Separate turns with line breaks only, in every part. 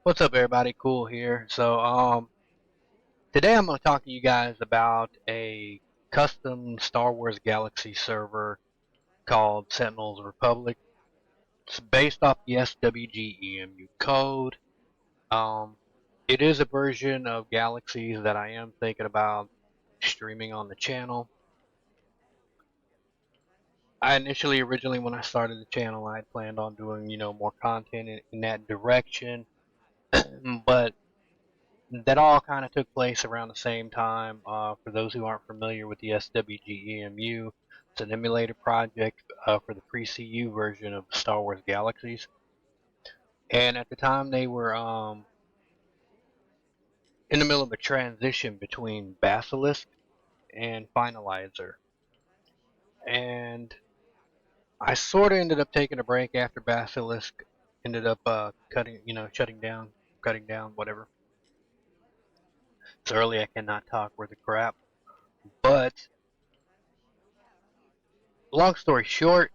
What's up, everybody? Cool here. Today I'm going to talk to you guys about a custom Star Wars Galaxy server called Sentinels Republic. It's based off the SWG EMU code. Um, it is a version of Galaxies that I am thinking about streaming on the channel. Originally, when I started the channel, I had planned on doing, more content in that direction, but that all kind of took place around the same time. For those who aren't familiar with the SWG EMU, it's an emulator project for the pre-CU version of Star Wars Galaxies. And at the time, they were in the middle of a transition between Basilisk and Finalizer. And I sort of ended up taking a break after Basilisk ended up cutting down, whatever. It's early, I cannot talk worth of crap. But long story short,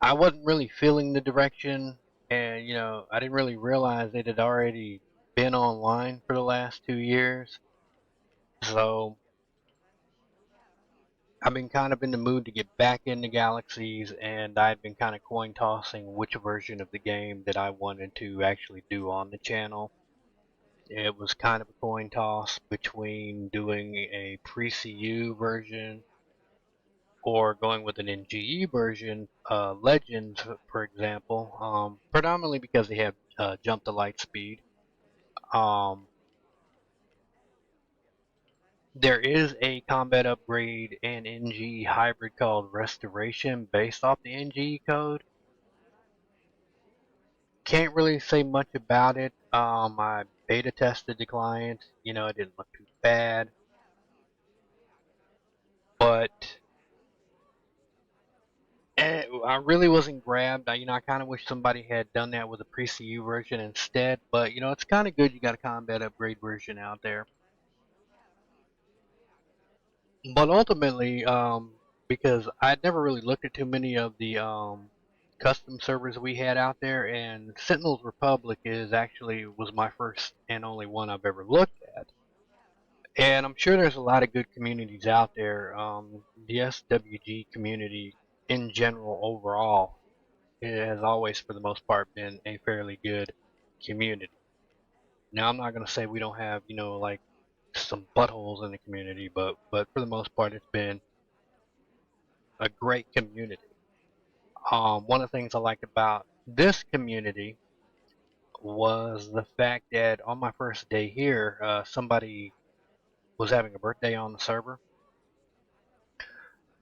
I wasn't really feeling the direction, and I didn't really realize it had already been online for the last 2 years. So I've been kind of in the mood to get back into Galaxies, and I'd been kind of coin tossing which version of the game that I wanted to actually do on the channel. It was kind of a coin toss between doing a pre-CU version or going with an NGE version, Legends, for example, predominantly because they have jump to light speed. Um, there is a combat upgrade and NGE hybrid called Restoration based off the NGE code. Can't really say much about it. I beta tested the client. It didn't look too bad, but I really wasn't grabbed. I kind of wish somebody had done that with a pre-CU version instead. But it's kind of good you got a combat upgrade version out there. But ultimately, because I'd never really looked at too many of the custom servers we had out there, and Sentinels Republic was my first and only one I've ever looked at. And I'm sure there's a lot of good communities out there. The SWG community in general, overall, it has always, for the most part, been a fairly good community. Now, I'm not going to say we don't have, like some buttholes in the community, but for the most part, it's been a great community. One of the things I liked about this community was the fact that on my first day here, somebody was having a birthday on the server,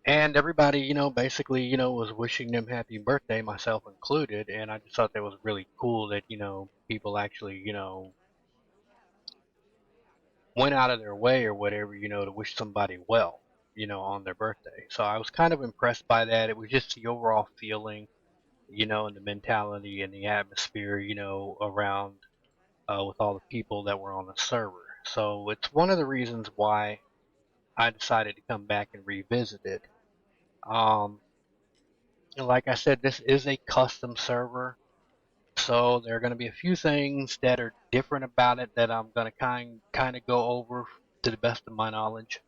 and everybody, basically, was wishing them happy birthday, myself included. And I just thought that was really cool that people actually went out of their way or whatever, to wish somebody well, on their birthday. So I was kind of impressed by that. It was just the overall feeling, and the mentality and the atmosphere, around with all the people that were on the server. So it's one of the reasons why I decided to come back and revisit it. Um, like I said, this is a custom server, so there are going to be a few things that are different about it that I'm going to kind of go over to the best of my knowledge.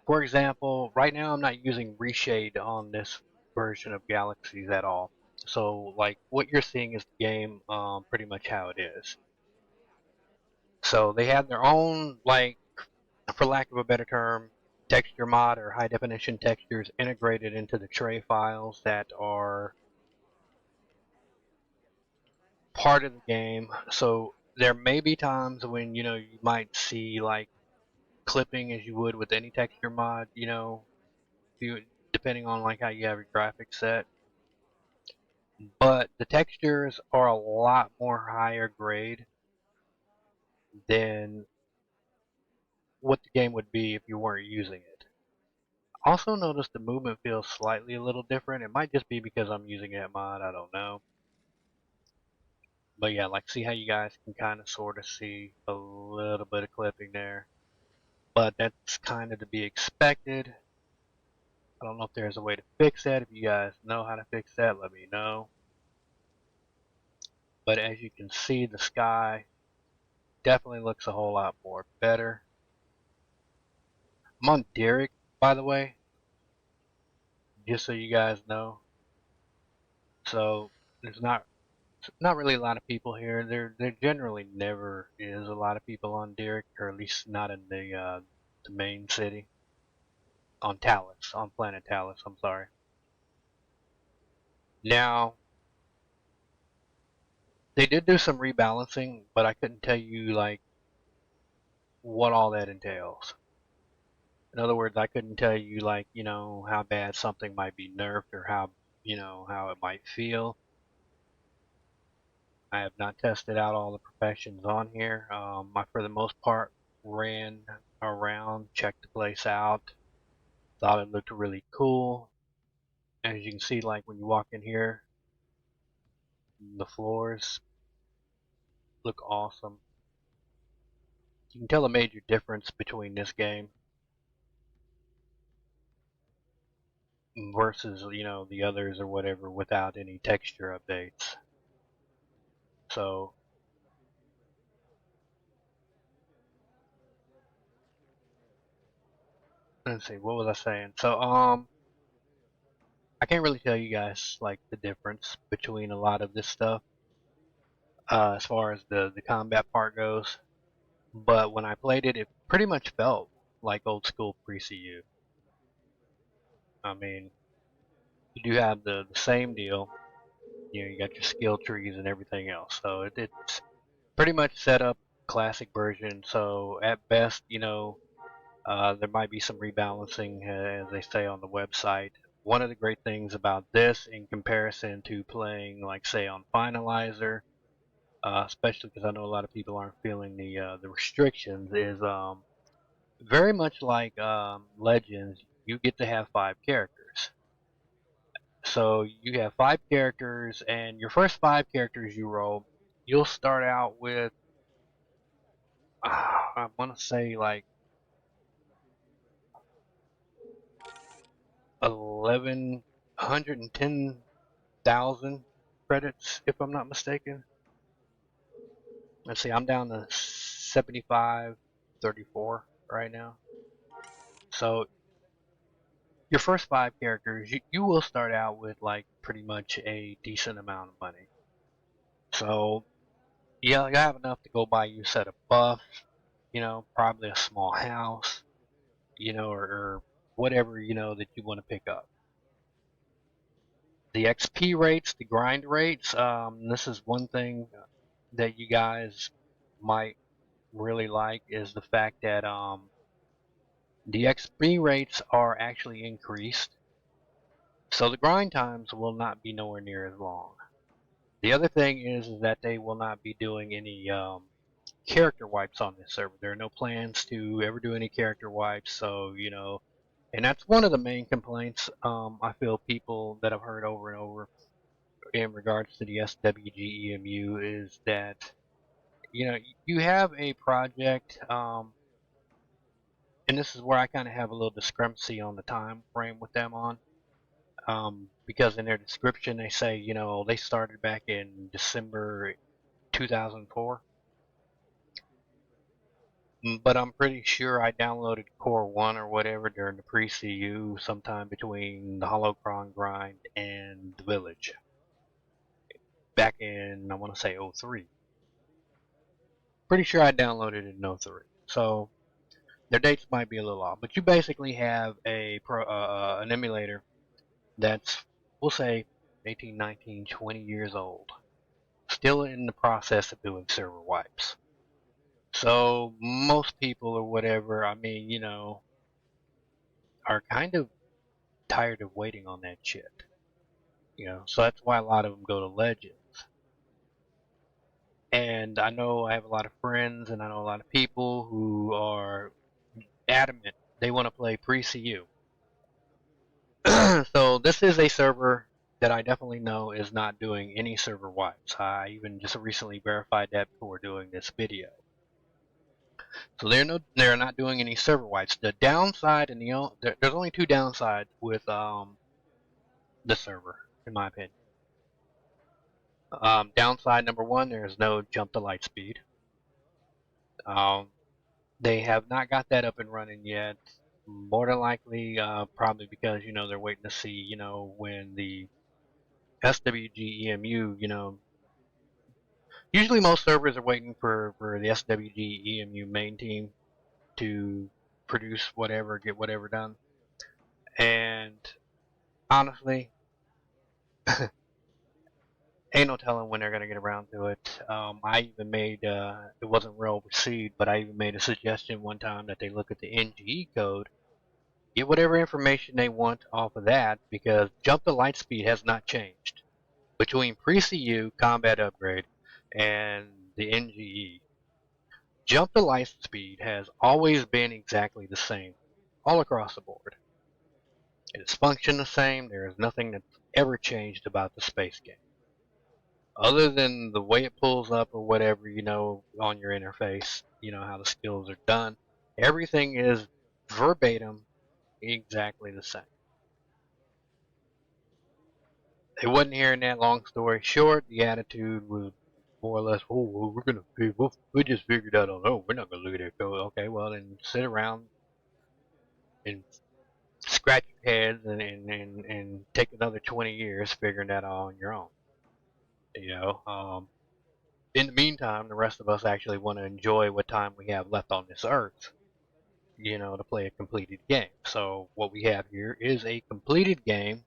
For example, right now I'm not using reshade on this version of Galaxies at all. So, like, what you're seeing is the game pretty much how it is. So they have their own, like, for lack of a better term, texture mod or high definition textures integrated into the tray files that are part of the game. So there may be times when you might see like clipping as you would with any texture mod. Depending on like how you have your graphics set. But the textures are a lot more higher grade than what the game would be if you weren't using it. Also notice the movement feels slightly a little different. It might just be because I'm using that mod, I don't know. But yeah, like see how you guys can kind of sort of see a little bit of clipping there. But that's kind of to be expected. I don't know if there's a way to fix that. If you guys know how to fix that, let me know. but as you can see, the sky definitely looks a whole lot more better. I'm on Derek, by the way, just so you guys know. So there's not really a lot of people here. There generally never is a lot of people on Derek, or at least not in the main city. On Talus, on planet Talus. I'm sorry. Now they did do some rebalancing, but I couldn't tell you like what all that entails. In other words, I couldn't tell you like how bad something might be nerfed or how it might feel. I have not tested out all the professions on here. I, for the most part, ran around, checked the place out, thought it looked really cool. As you can see, like when you walk in here, the floors look awesome. You can tell a major difference between this game versus the others or whatever without any texture updates. So let's see, what was I saying? So I can't really tell you guys like the difference between a lot of this stuff as far as the combat part goes. But when I played it, it pretty much felt like old school pre-CU. I mean, you do have the same deal. You got your skill trees and everything else. So it's pretty much set up classic version. So at best, there might be some rebalancing, as they say on the website. One of the great things about this, in comparison to playing, like say on Finalizer, especially because I know a lot of people aren't feeling the restrictions, is very much like Legends. You get to have 5 characters. So you have 5 characters, and your first 5 characters you roll, you'll start out with, I want to say like 110,000 credits, if I'm not mistaken. Let's see, I'm down to 7534 right now. So your first 5 characters, you will start out with like pretty much a decent amount of money. So yeah, you have enough to go buy you a set of buffs, probably a small house, or whatever, that you want to pick up. The XP rates, the grind rates, this is one thing that you guys might really like is the fact that the XP rates are actually increased, so the grind times will not be nowhere near as long. The other thing is that they will not be doing any character wipes on this server. There are no plans to ever do any character wipes, so and that's one of the main complaints I feel people that I've heard over and over in regards to the SWG EMU is that you have a project, and this is where I kind of have a little discrepancy on the time frame with them on. Because in their description they say they started back in December 2004. But I'm pretty sure I downloaded Core 1 or whatever during the pre-CU sometime between the Holocron grind and the Village. Back in, I want to say 03. Pretty sure I downloaded it in 03. So their dates might be a little off. But you basically have an emulator that's, we'll say, 18, 19, 20 years old. Still in the process of doing server wipes. So most people or whatever, I mean, are kind of tired of waiting on that shit. So that's why a lot of them go to Legends. And I know I have a lot of friends and I know a lot of people who are adamant they want to play pre-CU. So this is a server that I definitely know is not doing any server wipes. I even just recently verified that before doing this video. So they're not doing any server wipes. The downside and there's only 2 downsides with the server, in my opinion. Downside number one, there's no jump to light speed. Um, they have not got that up and running yet. More than likely, probably because they're waiting to see when the SWG EMU usually most servers are waiting for the SWG EMU main team to produce whatever, get whatever done. And honestly, ain't no telling when they're gonna get around to it. I even made it wasn't real received, but I even made a suggestion one time that they look at the NGE code, get whatever information they want off of that, because jump to light speed has not changed between pre-CU combat upgrade and the NGE. Jump to light speed has always been exactly the same all across the board. It has functioned the same. There is nothing that's ever changed about the space game. Other than the way it pulls up or whatever, on your interface, how the skills are done. Everything is verbatim exactly the same. They wasn't hearing that. Long story short, the attitude was more or less, oh, well, we just figured out on, oh, we're not going to look at it. Go, okay, well, then sit around and scratch your heads and take another 20 years figuring that out on your own. You know, in the meantime, the rest of us actually want to enjoy what time we have left on this earth, to play a completed game. So what we have here is a completed game,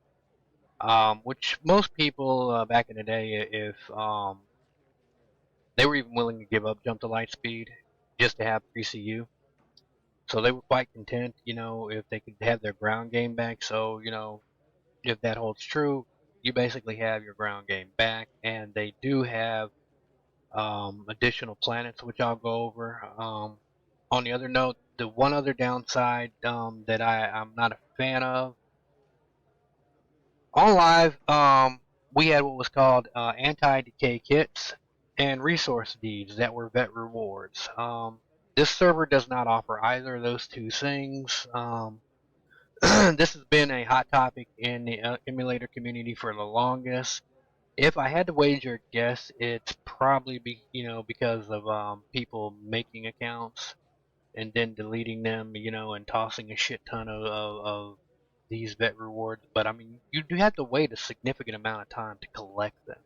which most people back in the day, if they were even willing to give up jump to light speed just to have pre-CU. So they were quite content, if they could have their ground game back. So, if that holds true, you basically have your ground game back, and they do have additional planets, which I'll go over. On the other note, the one other downside that I'm not a fan of, on live, we had what was called anti-decay kits and resource deeds that were vet rewards. This server does not offer either of those two things. This has been a hot topic in the emulator community for the longest. If I had to wager a guess, it's probably because of people making accounts and then deleting them, and tossing a shit ton of these vet rewards. But I mean, you do have to wait a significant amount of time to collect them.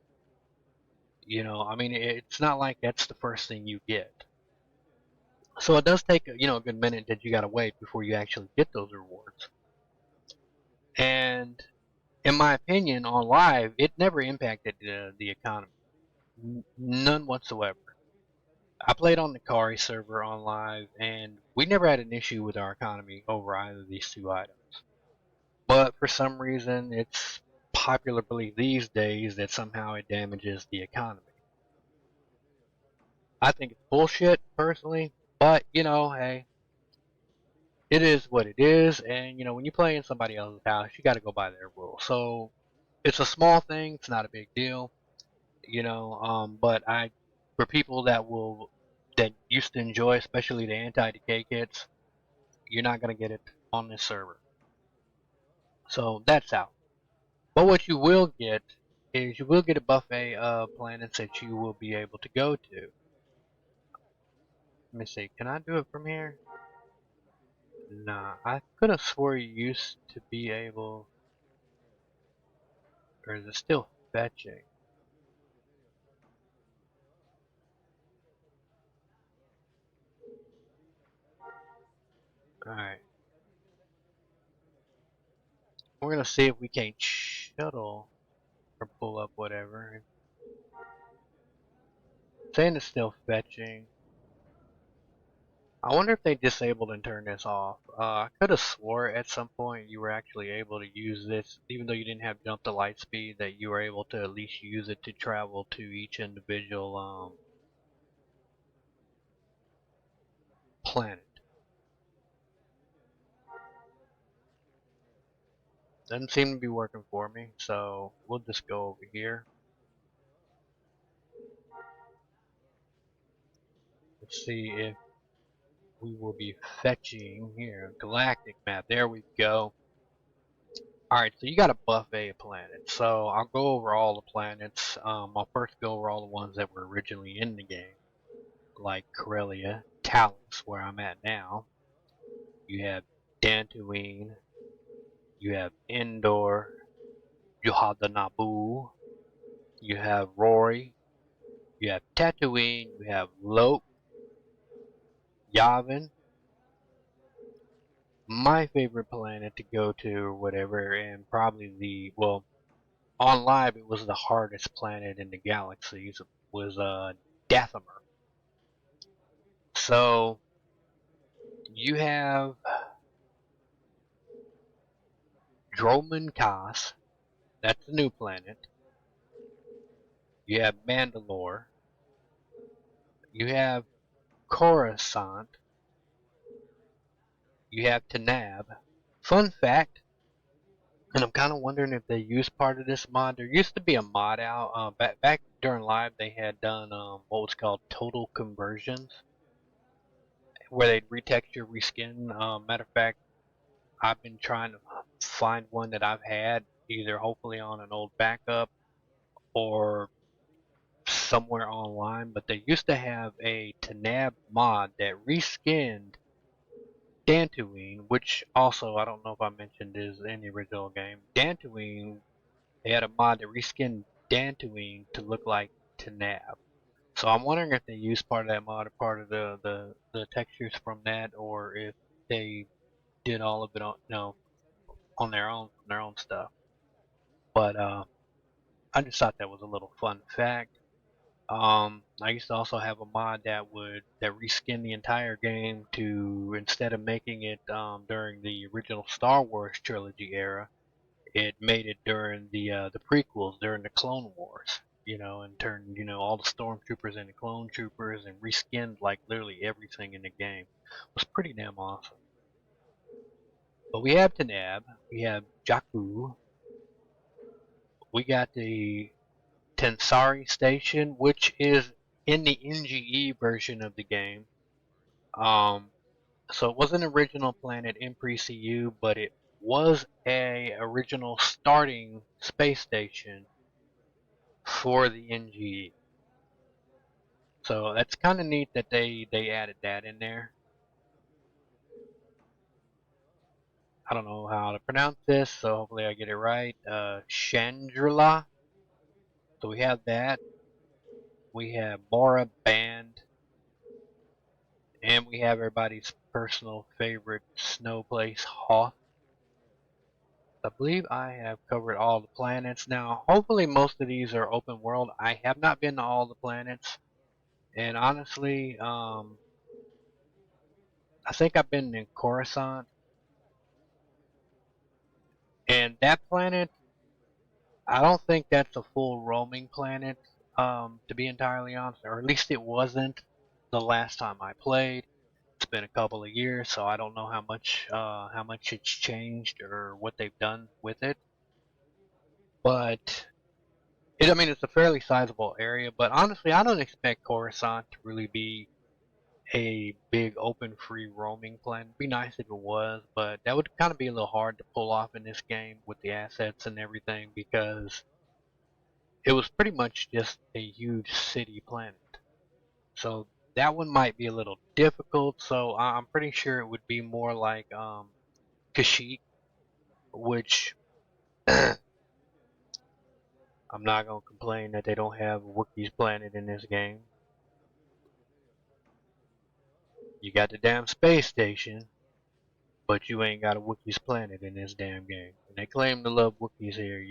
I mean, it's not like that's the first thing you get. So it does take a good minute that you got to wait before you actually get those rewards. And in my opinion, on live, it never impacted the economy, none whatsoever. I played on the Kari server on live, and we never had an issue with our economy over either of these two items. But for some reason, it's popular belief these days that somehow it damages the economy. I think it's bullshit, personally, but hey, it is what it is, and when you play in somebody else's house, you got to go by their rules. So it's a small thing, it's not a big deal, but for people that used to enjoy, especially the anti-decay kits, you're not going to get it on this server. So that's out. But what you will get is you will get a buffet of planets that you will be able to go to. Let me see, can I do it from here? Nah, I could have swore you used to be able, or is it still fetching? Alright, we're gonna see if we can't shuttle or pull up whatever. Saying it's still fetching. I wonder if they disabled and turned this off. I could have swore at some point you were actually able to use this, even though you didn't have jump to light speed, that you were able to at least use it to travel to each individual planet. Doesn't seem to be working for me, so we'll just go over here. Let's see if we will be fetching here. Galactic map, there we go. Alright, so you got a buffet of planets. So I'll go over all the planets. I'll first go over all the ones that were originally in the game, like Corellia, Talus, where I'm at now. You have Dantooine, you have Endor, you have the Naboo, you have Rory, you have Tatooine, you have Lope, Yavin. My favorite planet to go to or whatever, and probably well, on live it was the hardest planet in the galaxies, was Dathomir. So you have Droman Kaas, that's a new planet. You have Mandalore. You have Coruscant. You have Tanab. Fun fact, and I'm kind of wondering if they used part of this mod. There used to be a mod out back during live. They had done what was called total conversions, where they'd retexture, reskin. Matter of fact, I've been trying to find one that I've had, either hopefully on an old backup or somewhere online. But they used to have a Tanab mod that reskinned Dantooine, which also I don't know if I mentioned is in the original game. Dantooine, they had a mod that reskinned Dantooine to look like Tanab. So I'm wondering if they used part of that mod or part of the textures from that, or if they did all of it on on their own stuff. But I just thought that was a little fun fact. I used to also have a mod that reskin the entire game to, instead of making it during the original Star Wars trilogy era, it made it during the prequels, during the Clone Wars. And turned all the stormtroopers into clone troopers and reskinned like literally everything in the game. It was pretty damn awesome. But we have Tanab, we have Jakku, we got the Tensari Station, which is in the NGE version of the game. Um, so it was an original planet in pre-CU, but it was a original starting space station for the NGE. So that's kind of neat that they added that in there. I don't know how to pronounce this, so hopefully I get it right. Chandrila. So we have that. We have Bora Band, and we have everybody's personal favorite snow place, Hoth. I believe I have covered all the planets. Now, hopefully most of these are open world. I have not been to all the planets, and honestly, I think I've been in Coruscant, and that planet, I don't think that's a full roaming planet, to be entirely honest, or at least it wasn't the last time I played. It's been a couple of years, so I don't know how much it's changed or what they've done with it. But I mean, it's a fairly sizable area. But honestly, I don't expect Coruscant to really be a big open free roaming planet. It'd be nice if it was, but that would kind of be a little hard to pull off in this game with the assets and everything, because it was pretty much just a huge city planet. So that one might be a little difficult. So I'm pretty sure it would be more like Kashyyyk, which I'm not gonna complain that they don't have Wookiee's planet in this game. You got the damn space station, but you ain't got a Wookiee's planet in this damn game. And they claim to love Wookiees here,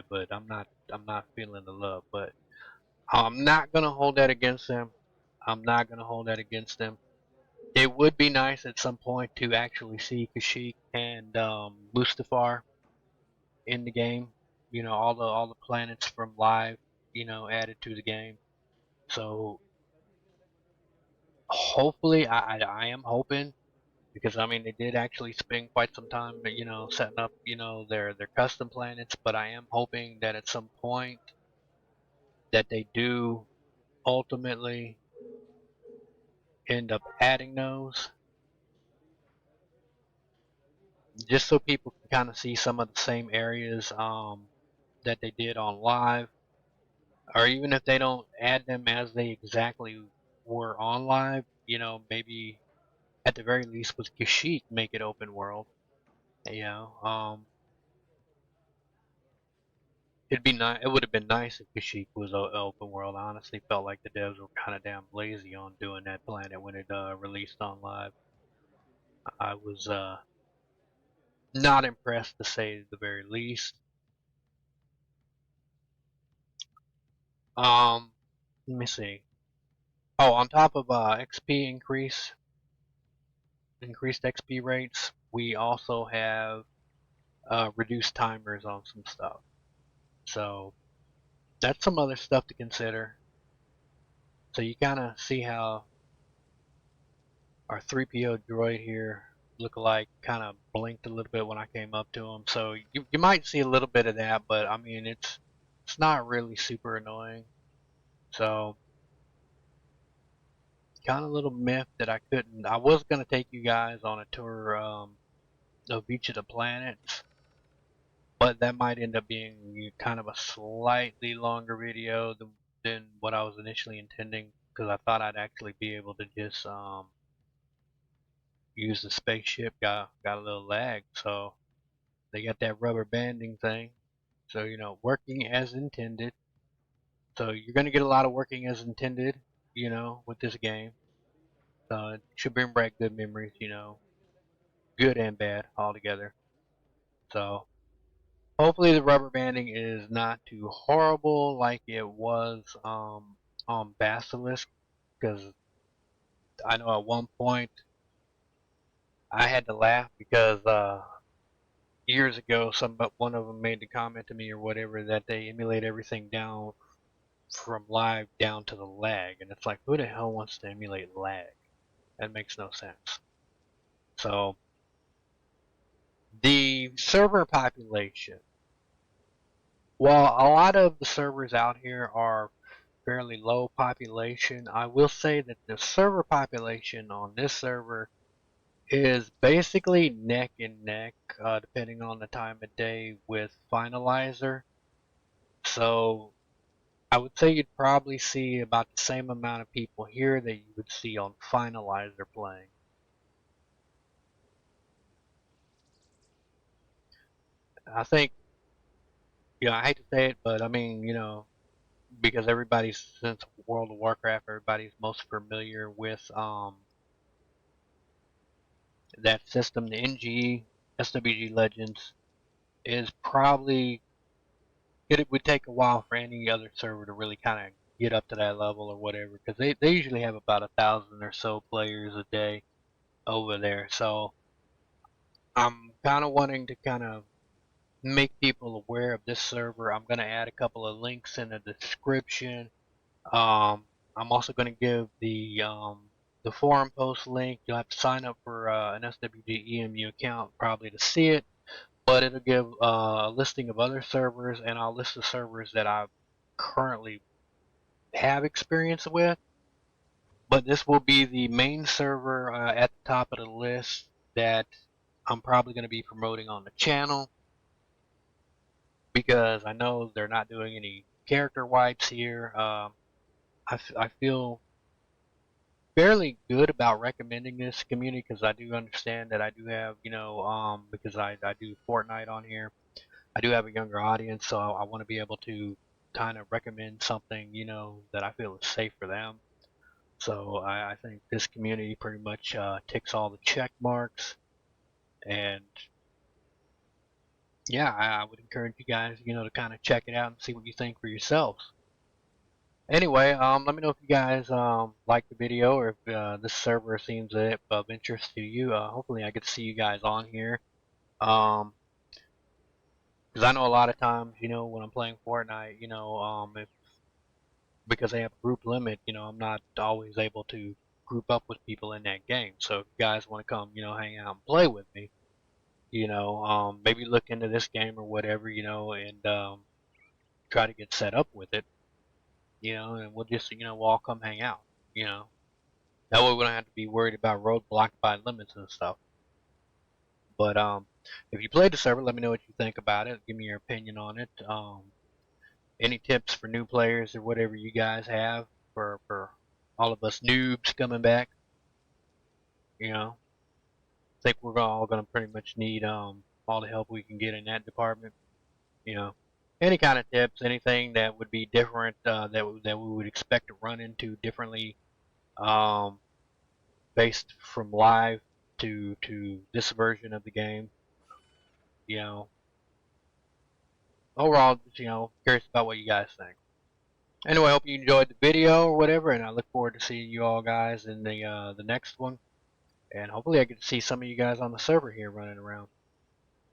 but I'm not feeling the love. But I'm not gonna hold that against them. I'm not gonna hold that against them. It would be nice at some point to actually see Kashyyyk and Mustafar in the game. All the planets from live, added to the game. So hopefully, I am hoping, because I mean they did actually spend quite some time, setting up, their custom planets. But I am hoping that at some point that they do ultimately end up adding those. just so people can kind of see some of the same areas that they did on live, or even if they don't add them as they exactly were on live, maybe at the very least with Kashyyyk make it open world. You know, it'd be nice. It would have been nice if Kashyyyk was open world. I honestly felt like the devs were kind of damn lazy on doing that planet when it released on live. I was not impressed to say the very least. Um, Let me see. Oh, on top of XP increased XP rates, we also have reduced timers on some stuff. So that's some other stuff to consider. So you kind of see how our 3PO droid here look-alike kind of blinked a little bit when I came up to him. So you might see a little bit of that, but I mean it's not really super annoying. So kind of a little myth that I couldn't. I was gonna take you guys on a tour of each of the planets, but that might end up being kind of a slightly longer video than what I was initially intending because I thought I'd actually be able to just use the spaceship. Got a little lag, so they got that rubber banding thing. So working as intended. So you're gonna get a lot of working as intended, with this game. So it should bring back good memories, good and bad all together. So hopefully the rubber banding is not too horrible like it was on Basilisk, because I know at one point I had to laugh because years ago one of them made the comment to me or whatever that they emulate everything down from live down to the lag, and it's like who the hell wants to emulate lag? That makes no sense. So the server population, while a lot of the servers out here are fairly low population, I will say that the server population on this server is basically neck and neck, depending on the time of day with Finalizer. So I would say you'd probably see about the same amount of people here that you would see on Finalizer playing. I think, I hate to say it, but I mean, because everybody's since World of Warcraft, everybody's most familiar with that system, the NG SWG Legends is probably it would take a while for any other server to really kind of get up to that level or whatever because they usually have about 1,000 or so players a day over there. So I'm kind of wanting to kind of make people aware of this server. I'm going to add a couple of links in the description. Um, I'm also going to give the forum post link. You'll have to sign up for an SWG EMU account probably to see it, but it'll give a listing of other servers, and I'll list the servers that I currently have experience with. But this will be the main server at the top of the list that I'm probably going to be promoting on the channel because I know they're not doing any character wipes here. I feel fairly good about recommending this community because I do understand that I do have, because I do Fortnite on here, I do have a younger audience, so I want to be able to kind of recommend something, that I feel is safe for them. So I think this community pretty much ticks all the check marks, and yeah, I would encourage you guys, to kind of check it out and see what you think for yourselves. Anyway, let me know if you guys like the video or if this server seems of interest to you. Hopefully, I get to see you guys on here. Um, because I know a lot of times, when I'm playing Fortnite, if because they have a group limit, I'm not always able to group up with people in that game. So if you guys want to come, hang out and play with me, maybe look into this game or whatever, and try to get set up with it, and we'll just, we'll all come hang out, you know. That way we don't have to be worried about roadblocked by limits and stuff. But If you played the server, let me know what you think about it. Give me your opinion on it. Any tips for new players or whatever you guys have for all of us noobs coming back? You know, think we're all going to pretty much need all the help we can get in that department. You know, any kind of tips, anything that would be different that we would expect to run into differently, um, based from live to this version of the game. You know, overall, just, curious about what you guys think. Anyway, I hope you enjoyed the video or whatever, and I look forward to seeing you all guys in the next one. And hopefully I get to see some of you guys on the server here running around.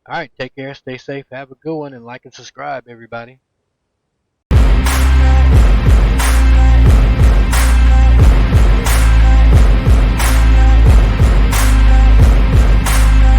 Alright, take care, stay safe, have a good one, and like and subscribe, everybody.